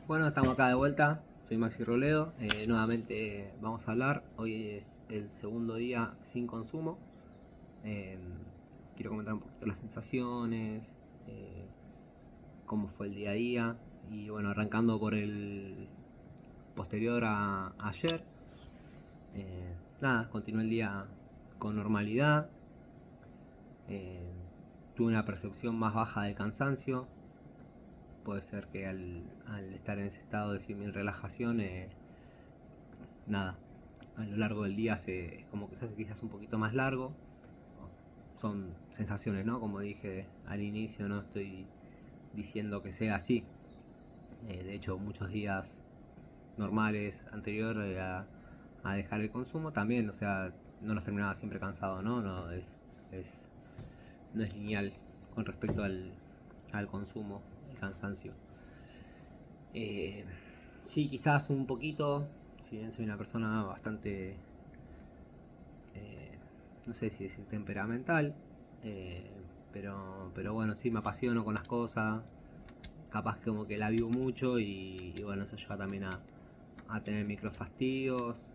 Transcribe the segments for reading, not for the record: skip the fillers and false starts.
Bueno, estamos acá de vuelta. Soy Maxi Robledo. Nuevamente vamos a hablar. Hoy es el segundo día sin consumo. Eh, Quiero comentar un poquito las sensaciones, cómo fue el día a día. Y bueno, arrancando por el posterior a ayer. Nada, continué el día con normalidad. Eh, Tuve una percepción más baja del cansancio. Puede ser que al estar en ese estado de sin relajación, nada, a lo largo del día es como que se hace quizás un poquito más largo. Son sensaciones, ¿no? Como dije al inicio, no estoy diciendo que sea así. De hecho, muchos días normales anterior a dejar el consumo también, o sea, no los terminaba siempre cansado, ¿no? Es, no es lineal con respecto al consumo, el cansancio. Eh, sí, quizás un poquito, si bien soy una persona bastante, no sé si decir temperamental, eh, pero bueno, sí me apasiono con las cosas, capaz que como que la vivo mucho y bueno, eso lleva también a tener microfastidios,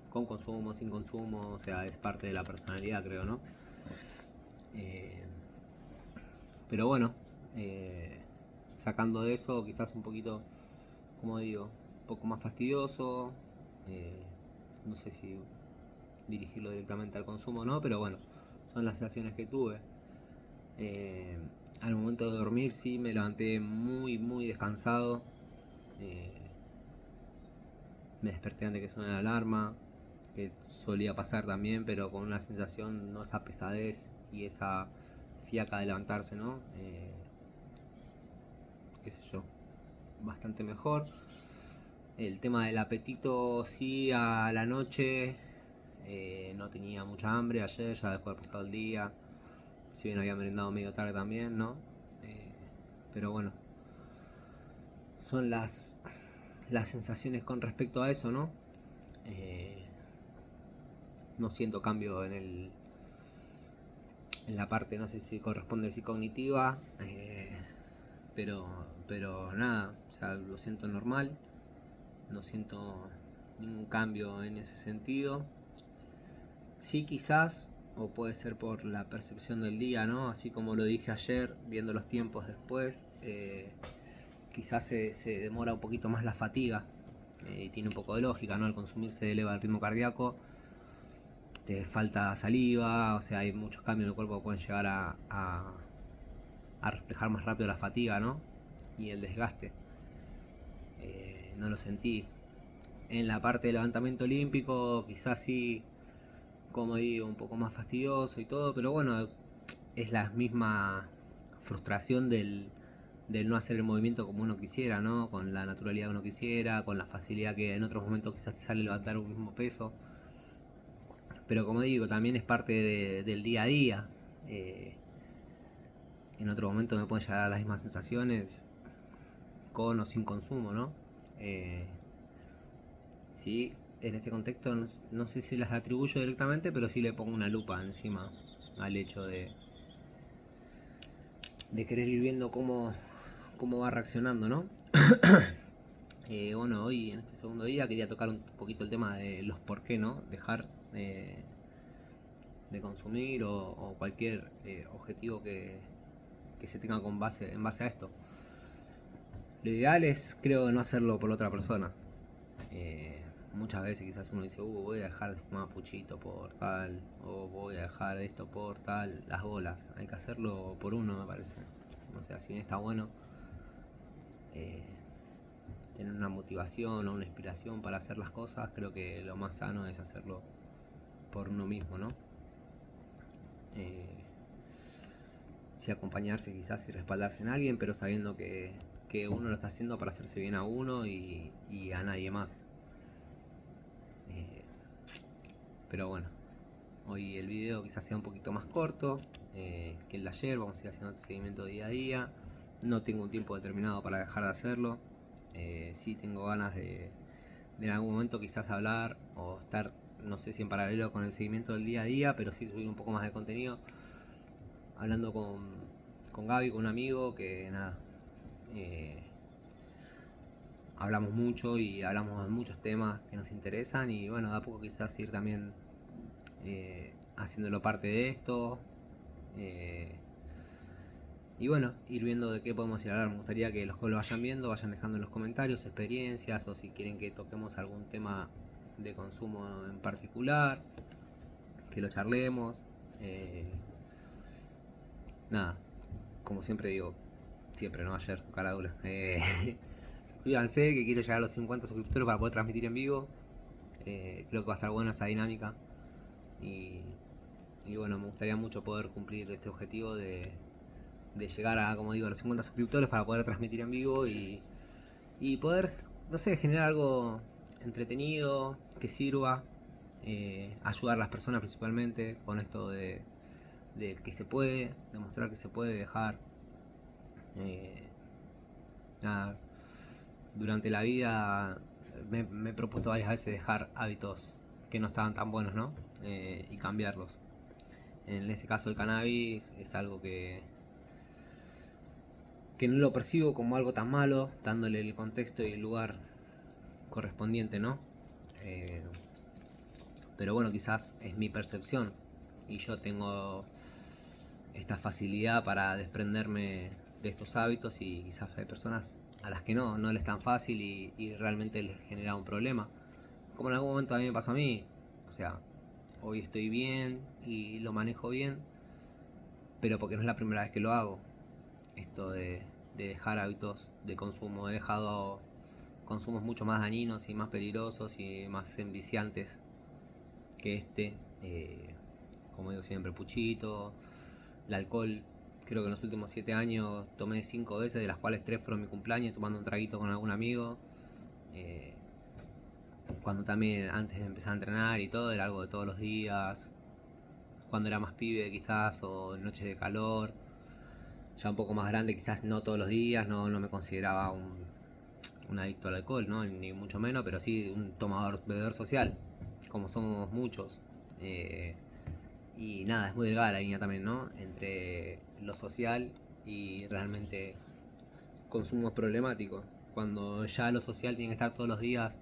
con consumo, sin consumo, o sea, es parte de la personalidad, creo, ¿no? Eh, pero bueno, eh, sacando de eso, quizás un poquito, como digo, un poco más fastidioso. eh, no sé si dirigirlo directamente al consumo o no, pero bueno, son las sensaciones que tuve. Eh, Al momento de dormir sí me levanté muy descansado. Eh, Me desperté antes que suene la alarma, que solía pasar también, pero con una sensación, no esa pesadez y esa fiaca de levantarse, ¿no? Qué sé yo, bastante mejor. El tema del apetito, sí, a la noche. No tenía mucha hambre ayer, ya después de pasado el día. Si bien había merendado medio tarde también, ¿no? Eh, pero bueno, son las sensaciones con respecto a eso, ¿no? Eh, no siento cambio en la parte, no sé si corresponde si cognitiva, pero, pero nada, o sea, lo siento normal, no siento ningún cambio en ese sentido. Sí, quizás, o puede ser por la percepción del día, ¿no? Así como lo dije ayer, viendo los tiempos después, quizás se demora un poquito más la fatiga. Tiene un poco de lógica, ¿no? Al consumir se eleva el ritmo cardíaco, te falta saliva, o sea, hay muchos cambios en el cuerpo que pueden llegar a reflejar más rápido la fatiga, ¿no? Y el desgaste. No lo sentí. En la parte de levantamiento olímpico, quizás sí, como digo, un poco más fastidioso y todo, pero bueno, es la misma frustración del no hacer el movimiento como uno quisiera, ¿no? Con la naturalidad que uno quisiera, con la facilidad que en otros momentos quizás te sale levantar un mismo peso. Pero como digo, también es parte del día a día. Eh, en otro momento me pueden llegar a las mismas sensaciones con o sin consumo, ¿no? Eh, sí, en este contexto no sé si las atribuyo directamente, pero sí le pongo una lupa encima al hecho de querer ir viendo cómo va reaccionando, ¿no? Bueno, hoy en este segundo día quería tocar un poquito el tema de los por qué, ¿no? Dejar de consumir o cualquier objetivo que se tenga en base a esto. Lo ideal es, creo, no hacerlo por la otra persona. Muchas veces quizás uno dice, voy a dejar de fumar puchito por tal, o voy a dejar esto por tal, las bolas. Hay que hacerlo por uno, me parece. O sea, si bien está bueno eh, tener una motivación o una inspiración para hacer las cosas, creo que lo más sano es hacerlo por uno mismo, ¿no? Eh, sí, acompañarse quizás y respaldarse en alguien, pero sabiendo que uno lo está haciendo para hacerse bien a uno y a nadie más. Eh, pero bueno, hoy el video quizás sea un poquito más corto que el de ayer. Vamos a ir haciendo este seguimiento día a día. No tengo un tiempo determinado para dejar de hacerlo. Sí tengo ganas de en algún momento quizás hablar o estar, no sé si en paralelo con el seguimiento del día a día, pero sí subir un poco más de contenido. Hablando con Gaby, con un amigo que nada, eh, hablamos mucho y hablamos de muchos temas que nos interesan y bueno, de a poco quizás ir también haciéndolo parte de esto. Y bueno, ir viendo de qué podemos ir a hablar. Me gustaría que los que lo vayan viendo vayan dejando en los comentarios experiencias o si quieren que toquemos algún tema de consumo en particular, que lo charlemos. Nada, como siempre digo, siempre, ¿no? Ayer, cara dura. Suscríbanse, que quiero llegar a los 50 suscriptores para poder transmitir en vivo. Creo que va a estar buena esa dinámica. Y bueno, me gustaría mucho poder cumplir este objetivo de llegar a, como digo, a los 50 suscriptores para poder transmitir en vivo y poder, no sé, generar algo entretenido, que sirva, ayudar a las personas principalmente con esto de que se puede, demostrar que se puede dejar. Nada, durante la vida me he propuesto varias veces dejar hábitos que no estaban tan buenos, ¿no? Y cambiarlos. En este caso el cannabis es algo que no lo percibo como algo tan malo, dándole el contexto y el lugar correspondiente, ¿no? Pero bueno, quizás es mi percepción y yo tengo esta facilidad para desprenderme de estos hábitos y quizás hay personas a las que no les es tan fácil y realmente les genera un problema. Como en algún momento a mí me pasó a mí, o sea, hoy estoy bien y lo manejo bien, pero porque no es la primera vez que lo hago. Esto de dejar hábitos de consumo, he dejado consumos mucho más dañinos y más peligrosos y más enviciantes que este. Como digo siempre, puchito, el alcohol. Creo que en los últimos 7 años tomé 5 veces, de las cuales 3 fueron mi cumpleaños, tomando un traguito con algún amigo. Cuando también antes de empezar a entrenar y todo, era algo de todos los días. Cuando era más pibe quizás, o noches de calor. Ya un poco más grande, quizás no todos los días, no me consideraba un adicto al alcohol, ¿no? Ni mucho menos, pero sí un tomador, bebedor social, como somos muchos. Y nada, es muy delgada la línea también, ¿no? Entre lo social y realmente consumos problemáticos. Cuando ya lo social tiene que estar todos los días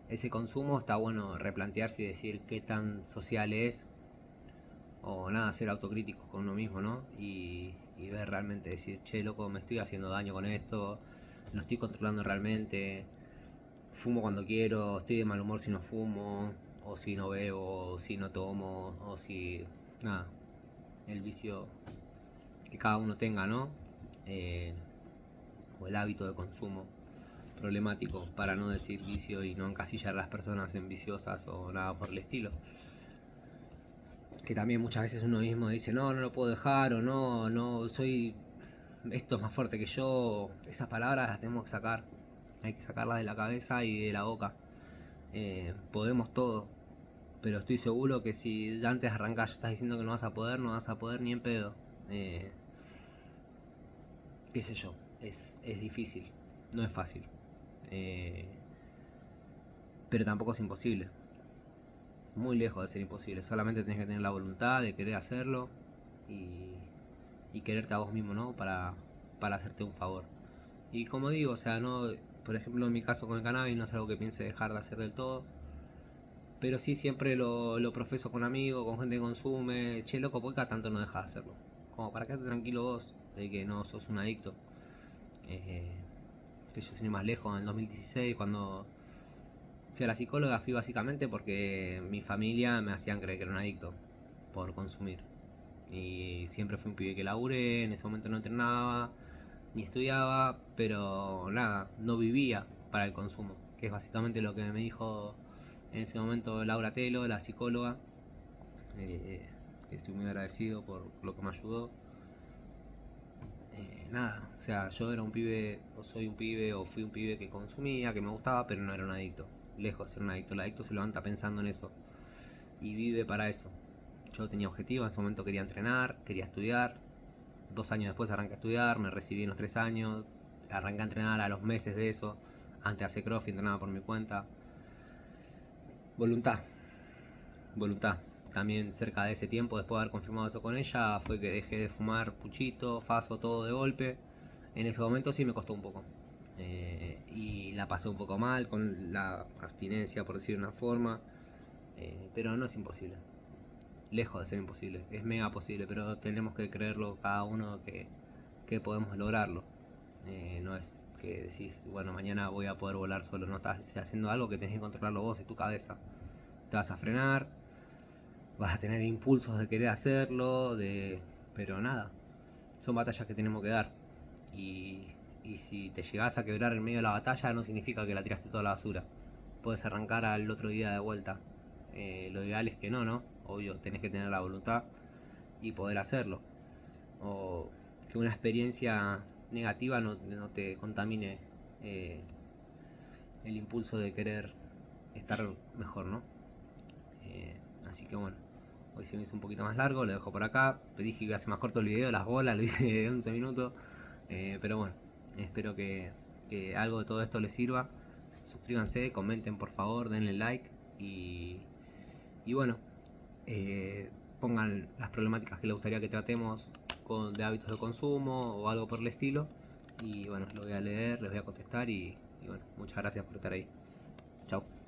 ese consumo, está bueno replantearse y decir qué tan social es. O nada, ser autocríticos con uno mismo, ¿no? Y ver realmente, decir, che, loco, me estoy haciendo daño con esto, lo estoy controlando realmente, fumo cuando quiero, estoy de mal humor si no fumo, o si no bebo, o si no tomo, o si... Nada, el vicio que cada uno tenga, ¿no? O el hábito de consumo problemático, para no decir vicio y no encasillar a las personas en viciosas o nada por el estilo. Que también muchas veces uno mismo dice, no lo puedo dejar, o no, soy... Esto es más fuerte que yo. Esas palabras las tenemos que sacar. Hay que sacarlas de la cabeza y de la boca. Podemos todo. Pero estoy seguro que si antes de arrancar ya estás diciendo que no vas a poder ni en pedo. Qué sé yo, es difícil, no es fácil. Pero tampoco es imposible. Muy lejos de ser imposible. Solamente tenés que tener la voluntad de querer hacerlo y quererte a vos mismo, ¿no? Para hacerte un favor. Y como digo, o sea, no, por ejemplo, en mi caso con el cannabis no es algo que piense dejar de hacer del todo. Pero sí siempre lo profeso con amigos, con gente que consume. Che, loco, ¿por qué tanto no dejas de hacerlo? Como para quedarte tranquilo vos, de que no sos un adicto. Yo sin ir más lejos, en el 2016, cuando fui a la psicóloga, fui básicamente porque mi familia me hacían creer que era un adicto por consumir. Y siempre fui un pibe que laburé, en ese momento no entrenaba ni estudiaba, pero nada, no vivía para el consumo, que es básicamente lo que me dijo en ese momento Laura Telo, la psicóloga. Estoy muy agradecido por lo que me ayudó. Nada, o sea, yo era un pibe, o soy un pibe, o fui un pibe que consumía, que me gustaba, pero no era un adicto. Lejos de ser un adicto. El adicto se levanta pensando en eso y vive para eso. Yo tenía objetivos, en ese momento quería entrenar, quería estudiar. 2 años después arranqué a estudiar, me recibí en los 3 años, arranqué a entrenar a los meses de eso. Antes de hacer CrossFit entrenaba por mi cuenta. Voluntad. También cerca de ese tiempo, después de haber confirmado eso con ella, fue que dejé de fumar puchito, faso, todo de golpe. En ese momento sí me costó un poco. y la pasé un poco mal con la abstinencia, por decir una forma, pero no es imposible, lejos de ser imposible, es mega posible, pero tenemos que creerlo cada uno que podemos lograrlo. No es que decís, bueno, mañana voy a poder volar solo, no estás haciendo algo que tenés que controlarlo vos y tu cabeza. Te vas a frenar, vas a tener impulsos de querer hacerlo, pero nada, son batallas que tenemos que dar. Y si te llegás a quebrar en medio de la batalla, no significa que la tiraste toda a la basura. Puedes arrancar al otro día de vuelta. Lo ideal es que no, obvio, tenés que tener la voluntad y poder hacerlo. O que una experiencia negativa no te contamine el impulso de querer estar mejor, ¿no? Así que bueno, hoy se me hizo un poquito más largo, lo dejo por acá. Te dije que iba a hacer más corto el video, las bolas, lo hice de 11 minutos. Pero bueno, espero que algo de todo esto les sirva. Suscríbanse, comenten por favor, denle like y bueno, pongan las problemáticas que les gustaría que tratemos de hábitos de consumo o algo por el estilo. Y bueno, lo voy a leer, les voy a contestar y bueno, muchas gracias por estar ahí. Chao.